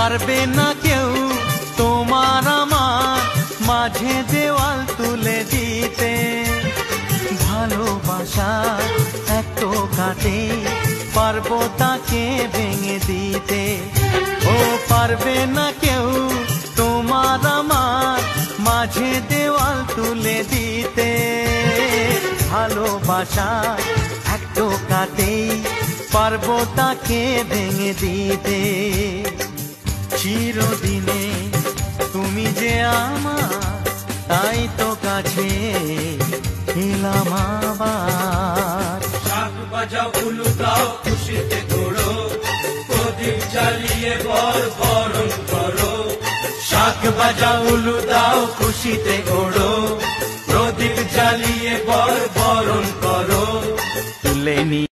পারবে না কেউ তোমার আমার মাঝে দেওয়াল তুলে দিতে। ভালোবাসা এক টোকাতে পারবো তাকে ভেঙে দিতে। ও পারবে না কেউ তোমার আমার মাঝে দেওয়াল তুলে দিতে। ভালোবাসা এক টোকাতেই পারবো তাকে ভেঙে দিতে। চিরদিনে তুমি যে আমার, তাই তো কাছে এলাম আবার। শাঁখ বাজাও উলু দাও খুশিতে ঘোরো, প্রদীপ জ্বালিয়ে বরণ করো। শাঁখ বাজাও উলু দাও খুশিতে ওড়ো, প্রদীপ জ্বালিয়ে বরণ করো। তুলে নি